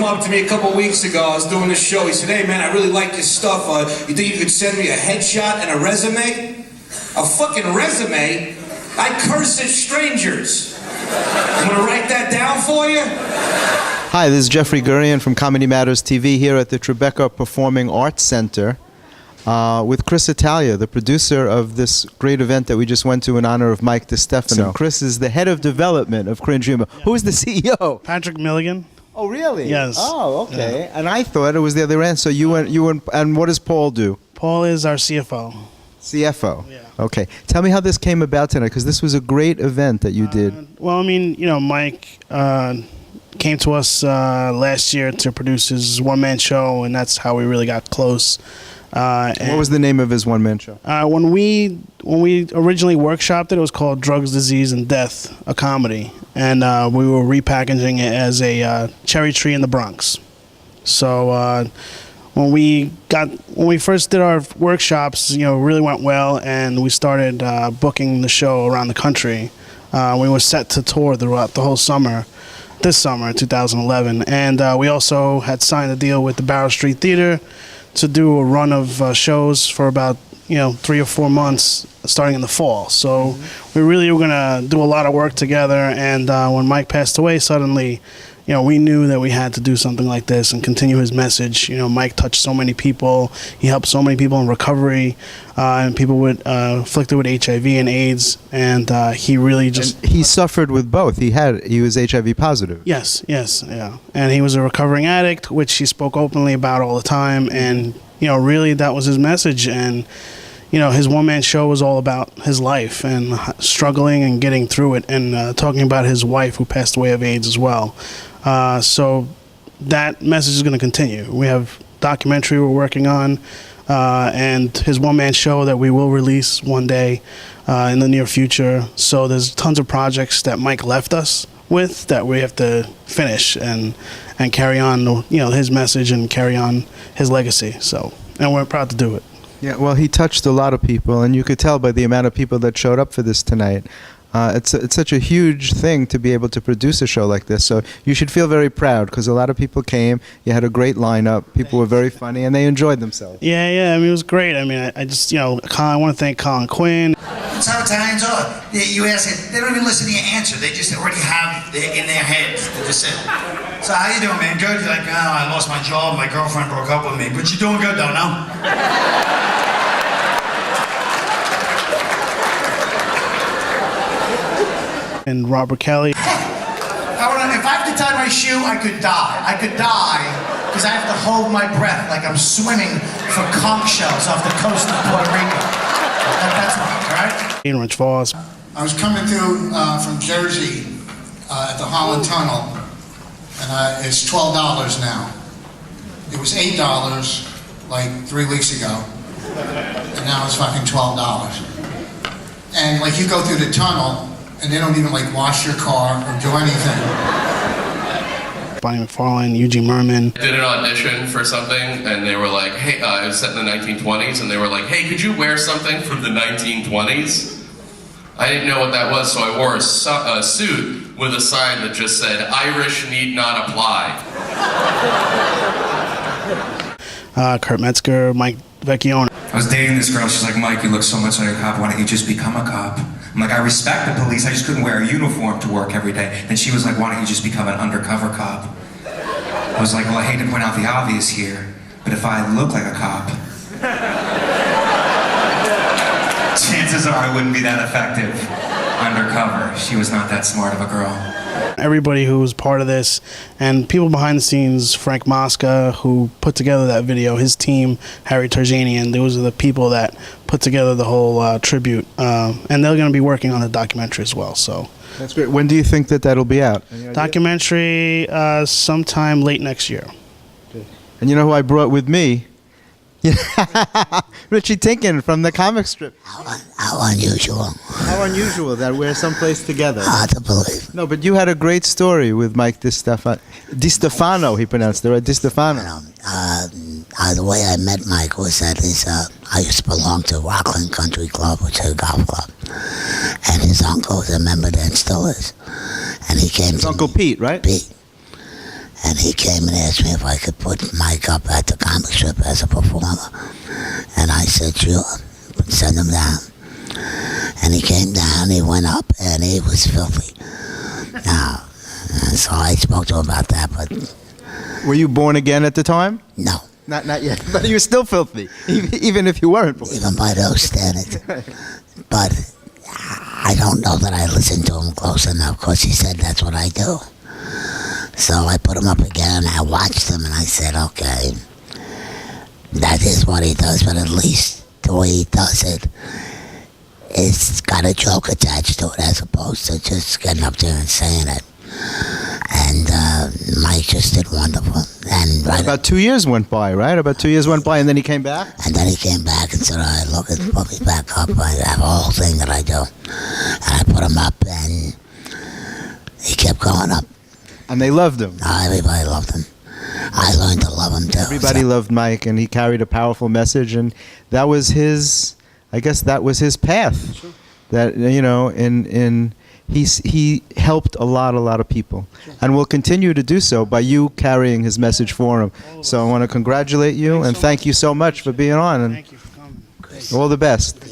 come up to me a couple weeks ago. I was doing this show. He said, "Hey man, I really like your stuff. You think you could send me a headshot and a resume?" A fucking resume? I curse at strangers. I'm gonna write that down for you. Hi, this is Jeffrey Gurian from Comedy Matters TV here at the Tribeca Performing Arts Center with Cris, Italia, the producer of this great event that we just went to in honor of Mike DeStefano. Cris is the head of development of Cringe. Who is the CEO? Patrick Milligan. Oh, really? Yes. Oh, okay. Yeah. And I thought it was the other end. So you went, and what does Paul do? Paul is our CFO. CFO. Yeah. Okay. Tell me how this came about tonight, because this was a great event that you did. Well, I mean, Mike came to us last year to produce his one-man show, and that's how we really got close. What was the name of his one-man show? When we originally workshopped it, it was called Drugs, Disease, and Death, a comedy, and we were repackaging it as a Cherry Tree in the Bronx. So when we first did our workshops, it really went well, and we started booking the show around the country. We were set to tour throughout the whole summer. This summer, 2011, and we also had signed a deal with the Barrow Street Theater to do a run of shows for about 3 or 4 months starting in the fall. So we really were going to do a lot of work together, and when Mike passed away suddenly, we knew that we had to do something like this and continue his message. Mike touched so many people. He helped so many people in recovery, and people afflicted with HIV and AIDS, and he really just... And he suffered with both. He was HIV positive. Yes, yeah. And he was a recovering addict, which he spoke openly about all the time, and, really that was his message, and... his one-man show was all about his life and struggling and getting through it, and talking about his wife who passed away of AIDS as well. So that message is going to continue. We have a documentary we're working on, and his one-man show that we will release one day in the near future. So there's tons of projects that Mike left us with that we have to finish and carry on, his message and carry on his legacy. So, and we're proud to do it. Yeah, well, he touched a lot of people, and you could tell by the amount of people that showed up for this tonight. It's such a huge thing to be able to produce a show like this, so you should feel very proud, because a lot of people came. You had a great lineup. People were very funny, and they enjoyed themselves. Yeah, I mean, it was great. I mean, I just, I want to thank Colin Quinn. That's how Italians are. You ask it, they don't even listen to your answer. They just already have it in their heads. They just say, "So how you doing, man? Good?" You're like, "Oh, I lost my job. My girlfriend broke up with me. But you're doing good, though, no?" And Robert Kelly. If I have to tie my shoe, I could die. I could die because I have to hold my breath like I'm swimming for conch shells off the coast of Puerto Rico. That's all right? Ian Rich Voss. I was coming through from Jersey at the Holland Tunnel, and it's $12 now. It was $8 like 3 weeks ago, and now it's fucking $12. And like you go through the tunnel, and they don't even like wash your car or do anything. McFarlane, Eugene Mirman. I did an audition for something, and they were like, "Hey," it was set in the 1920s, and they were like, "Hey, could you wear something from the 1920s?" I didn't know what that was, so I wore a suit with a sign that just said, "Irish need not apply." Kurt Metzger, Mike Vecchione. I was dating this girl, she's like, "Mike, you look so much like a cop, why don't you just become a cop?" I'm like, "I respect the police, I just couldn't wear a uniform to work every day." And she was like, "Why don't you just become an undercover cop?" I was like, "Well, I hate to point out the obvious here, but if I look like a cop, chances are I wouldn't be that effective undercover." She was not that smart of a girl. Everybody who was part of this, and people behind the scenes, Frank Mosca, who put together that video, his team, Harry Tarjanian, those are the people that put together the whole tribute, and they're going to be working on the documentary as well. So that's great. When do you think that'll be out? Documentary sometime late next year. And you know who I brought with me? Richie Tinkin from the comic strip. How unusual. How unusual that we're someplace together. Hard to believe. No, but you had a great story with Mike DeStefano, he pronounced it, right? DeStefano. The way I met Mike was that I used to belong to Rockland Country Club, which is a golf club. And his uncle was a member there and still is. And he came His Uncle Pete, right? Pete. And he came and asked me if I could put Mike up at the comic strip as a performer. And I said, sure, send him down. And he came down, he went up, and he was filthy. Now, so I spoke to him about that, but... Were you born again at the time? No. Not yet, but you were still filthy, even if you weren't born. Even by those standards. But I don't know that I listened to him close enough, because he said that's what I do. So I put him up again, I watched him, and I said, okay, that is what he does, but at least the way he does it, it's got a joke attached to it, as opposed to just getting up there and saying it. And Mike just did wonderful. And about 2 years went by, right? About 2 years went by, and then he came back? And then he came back and said, all right, look, put me back up. I have a whole thing that I do. And I put him up, and he kept going up. And they loved him. Oh, everybody loved him. I learned to love him, too. Everybody loved Mike, and he carried a powerful message, and that was his, I guess that was his path. Sure. That, you know, he helped a lot of people, and will continue to do so by you carrying his message for him. So I want to congratulate you and thank you so much for being on, and Thank you for coming. all the best.